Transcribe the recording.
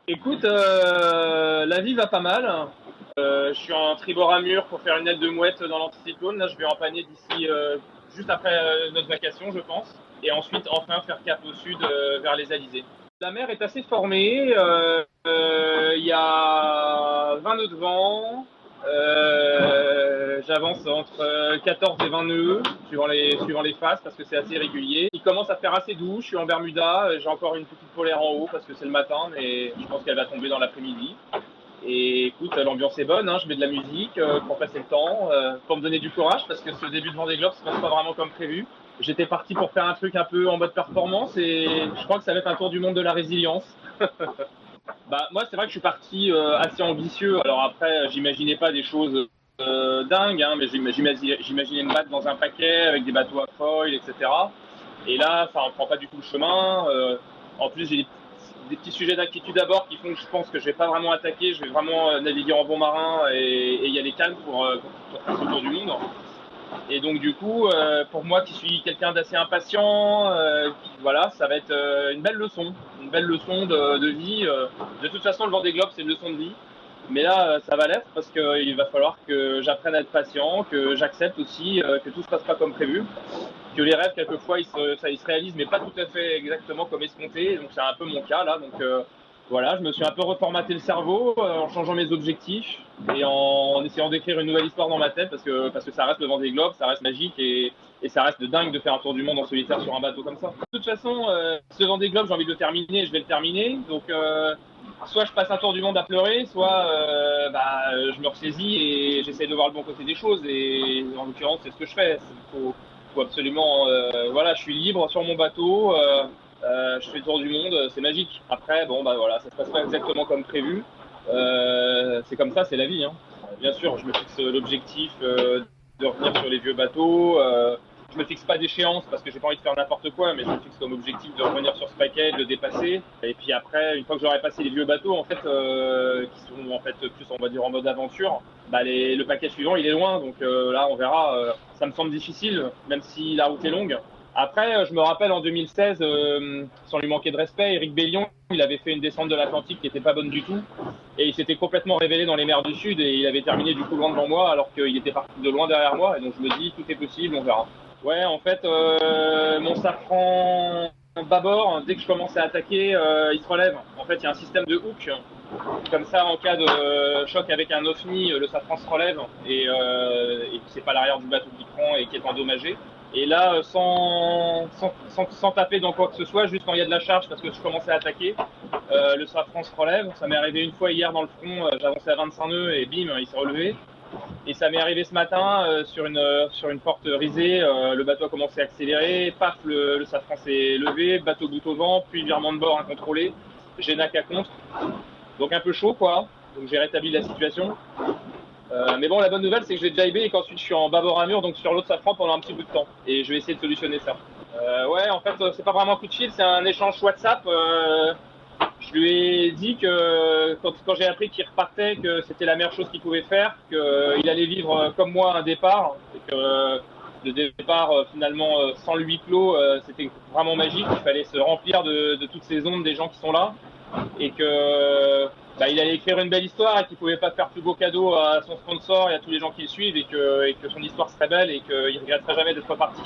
Écoute, la vie va pas mal. Je suis en tribord à mur pour faire une aile de mouette dans l'anticyclone. Là, je vais en panier d'ici juste après notre vacation, je pense. Et ensuite, enfin, faire cap au sud vers les Alizés. La mer est assez formée. Il y a 20 nœuds de vent. J'avance entre 14 et 20 nœuds suivant les phases parce que c'est assez régulier. Il commence à faire assez doux. Je suis en Bermuda. J'ai encore une petite polaire en haut parce que c'est le matin, mais je pense qu'elle va tomber dans l'après-midi. Et écoute, l'ambiance est bonne, hein, je mets de la musique pour passer le temps, pour me donner du courage, parce que ce début de Vendée Globe se passe pas vraiment comme prévu. J'étais parti pour faire un truc un peu en mode performance et je crois que ça va être un tour du monde de la résilience. Bah moi c'est vrai que je suis parti assez ambitieux. Alors après j'imaginais pas des choses dingues, hein, mais j'imaginais me battre dans un paquet avec des bateaux à foil, etc. Et là ça en prend pas du tout le chemin. En plus j'ai des petits sujets d'inquiétude d'abord qui font que je pense que je vais pas vraiment attaquer, je vais vraiment naviguer en bon marin et y aller calme pour faire ce tour du monde. Et donc du coup, pour moi qui suis quelqu'un d'assez impatient, voilà, ça va être une belle leçon de vie. De toute façon, le Vendée Globe, c'est une leçon de vie. Mais là, ça va l'être parce qu'il va falloir que j'apprenne à être patient, que j'accepte aussi que tout se passe pas comme prévu, que les rêves quelquefois ils se réalisent, mais pas tout à fait exactement comme escompté. Donc c'est un peu mon cas là. Donc voilà, je me suis un peu reformaté le cerveau en changeant mes objectifs et en essayant d'écrire une nouvelle histoire dans ma tête parce que ça reste le Vendée Globe, ça reste magique et ça reste de dingue de faire un tour du monde en solitaire sur un bateau comme ça. De toute façon, ce Vendée Globe, j'ai envie de le terminer, et je vais le terminer. Donc soit je passe un tour du monde à pleurer, soit je me ressaisis et j'essaie de voir le bon côté des choses. Et en l'occurrence, c'est ce que je fais. Faut absolument, voilà, je suis libre sur mon bateau. Je fais le tour du monde, c'est magique. Après, bon, bah voilà, ça se passe pas exactement comme prévu. C'est comme ça, c'est la vie. Hein. Bien sûr, je me fixe l'objectif de revenir sur les vieux bateaux. Je me fixe pas d'échéance parce que j'ai pas envie de faire n'importe quoi, mais je me fixe comme objectif de revenir sur ce paquet, de le dépasser. Et puis après, une fois que j'aurai passé les vieux bateaux, en fait, qui sont en fait plus, on va dire, en mode aventure, bah le paquet suivant, il est loin. Donc là, on verra. Ça me semble difficile, même si la route est longue. Après, je me rappelle en 2016, sans lui manquer de respect, Éric Bellion, il avait fait une descente de l'Atlantique qui n'était pas bonne du tout. Et il s'était complètement révélé dans les mers du Sud et il avait terminé du coup loin devant moi alors qu'il était parti de loin derrière moi. Et donc je me dis, tout est possible, on verra. Ouais, en fait, mon safran bâbord, dès que je commence à attaquer, il se relève. En fait, il y a un système de hook. Comme ça, en cas de choc avec un OFNI, le safran se relève et c'est pas l'arrière du bateau qui prend et qui est endommagé. Et là, sans taper dans quoi que ce soit, juste quand il y a de la charge, parce que je commençais à attaquer, le safran se relève. Ça m'est arrivé une fois hier dans le front, j'avançais à 25 nœuds et bim, il s'est relevé. Et ça m'est arrivé ce matin sur une porte risée, le bateau a commencé à accélérer, paf, le safran s'est levé, bateau bout au vent, puis virement de bord incontrôlé, Génac à contre. Donc un peu chaud quoi, donc j'ai rétabli la situation. Mais bon, la bonne nouvelle, c'est que j'ai jibé et qu'ensuite je suis en bâbord à mur, donc sur l'autre safran pendant un petit bout de temps. Et je vais essayer de solutionner ça. Ouais, en fait, c'est pas vraiment un coup de fil, c'est un échange WhatsApp. Je lui ai dit que quand j'ai appris qu'il repartait, que c'était la meilleure chose qu'il pouvait faire, qu'il allait vivre comme moi un départ, et que le départ finalement sans le huis clos, c'était vraiment magique. Il fallait se remplir de toutes ces ondes des gens qui sont là et que il allait écrire une belle histoire et qu'il pouvait pas faire plus beau cadeau à son sponsor et à tous les gens qui le suivent et que son histoire serait belle et qu'il regretterait jamais d'être reparti.